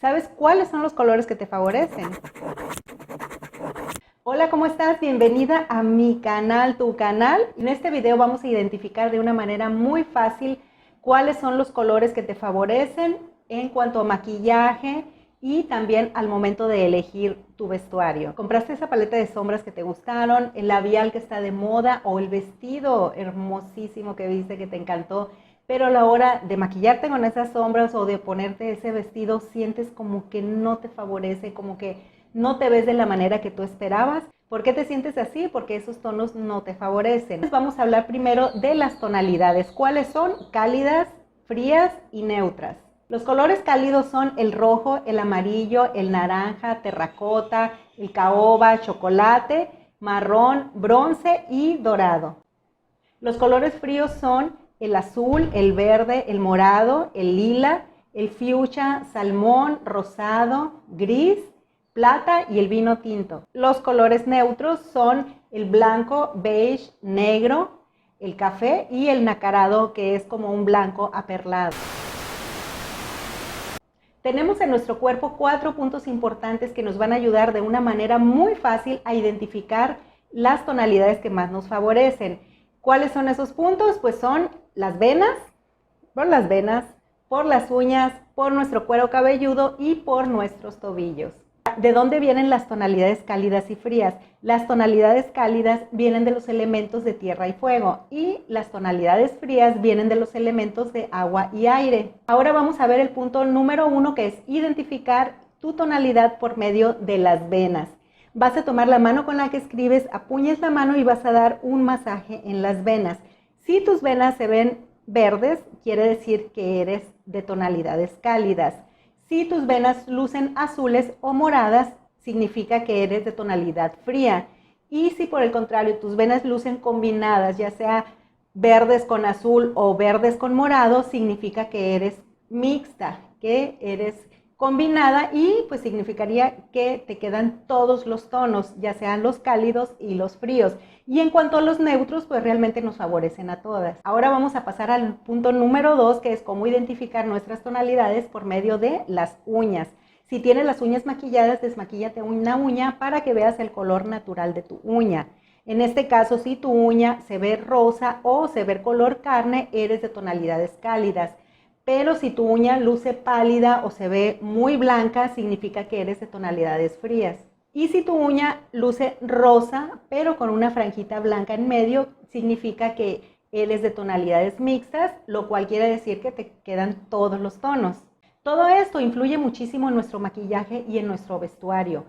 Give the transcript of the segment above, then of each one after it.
¿Sabes cuáles son los colores que te favorecen? Hola, ¿cómo estás? Bienvenida a mi canal, tu canal. En este video vamos a identificar de una manera muy fácil cuáles son los colores que te favorecen en cuanto a maquillaje y también al momento de elegir tu vestuario. ¿Compraste esa paleta de sombras que te gustaron, el labial que está de moda o el vestido hermosísimo que viste que te encantó? Pero a la hora de maquillarte con esas sombras o de ponerte ese vestido, sientes como que no te favorece, como que no te ves de la manera que tú esperabas. ¿Por qué te sientes así? Porque esos tonos no te favorecen. Vamos a hablar primero de las tonalidades. ¿Cuáles son? Cálidas, frías y neutras. Los colores cálidos son el rojo, el amarillo, el naranja, terracota, el caoba, chocolate, marrón, bronce y dorado. Los colores fríos son el azul, el verde, el morado, el lila, el fucsia, salmón, rosado, gris, plata y el vino tinto. Los colores neutros son el blanco, beige, negro, el café y el nacarado, que es como un blanco aperlado. Tenemos en nuestro cuerpo 4 puntos importantes que nos van a ayudar de una manera muy fácil a identificar las tonalidades que más nos favorecen. ¿Cuáles son esos puntos? Pues son las venas, por las uñas, por nuestro cuero cabelludo y por nuestros tobillos. ¿De dónde vienen las tonalidades cálidas y frías? Las tonalidades cálidas vienen de los elementos de tierra y fuego y las tonalidades frías vienen de los elementos de agua y aire. Ahora vamos a ver el punto número 1, que es identificar tu tonalidad por medio de las venas. Vas a tomar la mano con la que escribes, apuñes la mano y vas a dar un masaje en las venas. Si tus venas se ven verdes, quiere decir que eres de tonalidades cálidas. Si tus venas lucen azules o moradas, significa que eres de tonalidad fría. Y si por el contrario tus venas lucen combinadas, ya sea verdes con azul o verdes con morado, significa que eres mixta, que eres combinada y pues significaría que te quedan todos los tonos, ya sean los cálidos y los fríos. Y en cuanto a los neutros, pues realmente nos favorecen a todas. Ahora vamos a pasar al punto número 2, que es cómo identificar nuestras tonalidades por medio de las uñas. Si tienes las uñas maquilladas, desmaquíllate una uña para que veas el color natural de tu uña. En este caso, si tu uña se ve rosa o se ve color carne, eres de tonalidades cálidas. Pero si tu uña luce pálida o se ve muy blanca, significa que eres de tonalidades frías. Y si tu uña luce rosa, pero con una franjita blanca en medio, significa que eres de tonalidades mixtas, lo cual quiere decir que te quedan todos los tonos. Todo esto influye muchísimo en nuestro maquillaje y en nuestro vestuario.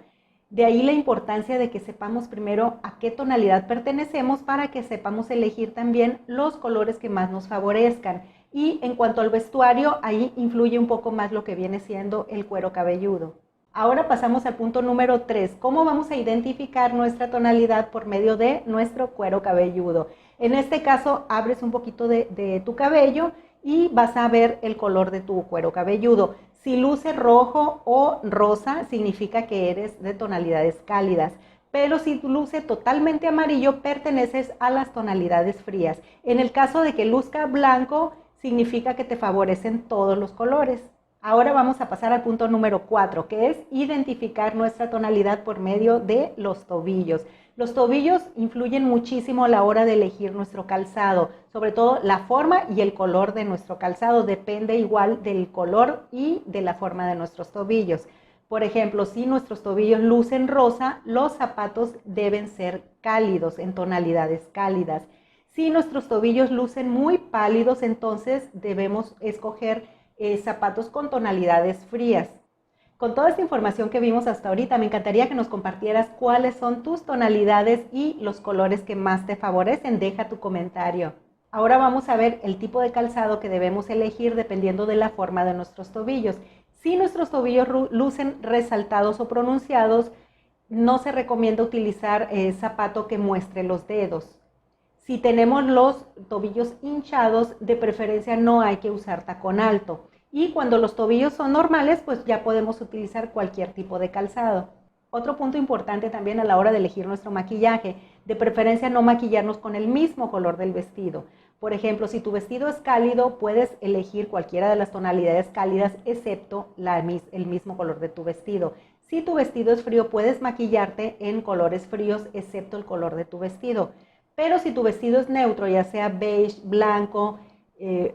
De ahí la importancia de que sepamos primero a qué tonalidad pertenecemos para que sepamos elegir también los colores que más nos favorezcan. Y en cuanto al vestuario, ahí influye un poco más lo que viene siendo el cuero cabelludo. Ahora pasamos al punto número 3, ¿cómo vamos a identificar nuestra tonalidad por medio de nuestro cuero cabelludo? En este caso, abres un poquito de tu cabello y vas a ver el color de tu cuero cabelludo. Si luce rojo o rosa, significa que eres de tonalidades cálidas. Pero si luce totalmente amarillo, perteneces a las tonalidades frías. En el caso de que luzca blanco, significa que te favorecen todos los colores. Ahora vamos a pasar al punto número 4, que es identificar nuestra tonalidad por medio de los tobillos. Los tobillos influyen muchísimo a la hora de elegir nuestro calzado, sobre todo la forma y el color de nuestro calzado, depende igual del color y de la forma de nuestros tobillos. Por ejemplo, si nuestros tobillos lucen rosa, los zapatos deben ser cálidos, en tonalidades cálidas. Si nuestros tobillos lucen muy pálidos, entonces debemos escoger zapatos con tonalidades frías. Con toda esta información que vimos hasta ahorita, me encantaría que nos compartieras cuáles son tus tonalidades y los colores que más te favorecen. Deja tu comentario. Ahora vamos a ver el tipo de calzado que debemos elegir dependiendo de la forma de nuestros tobillos. Si nuestros tobillos lucen resaltados o pronunciados, no se recomienda utilizar zapato que muestre los dedos. Si tenemos los tobillos hinchados, de preferencia no hay que usar tacón alto. Y cuando los tobillos son normales, pues ya podemos utilizar cualquier tipo de calzado. Otro punto importante también a la hora de elegir nuestro maquillaje, de preferencia no maquillarnos con el mismo color del vestido. Por ejemplo, si tu vestido es cálido, puedes elegir cualquiera de las tonalidades cálidas excepto el mismo color de tu vestido. Si tu vestido es frío, puedes maquillarte en colores fríos excepto el color de tu vestido. Pero si tu vestido es neutro, ya sea beige, blanco,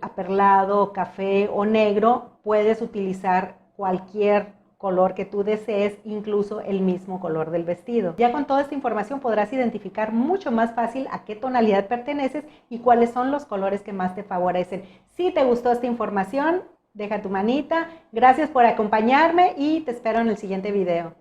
aperlado, café o negro, puedes utilizar cualquier color que tú desees, incluso el mismo color del vestido. Ya con toda esta información podrás identificar mucho más fácil a qué tonalidad perteneces y cuáles son los colores que más te favorecen. Si te gustó esta información, deja tu manita. Gracias por acompañarme y te espero en el siguiente video.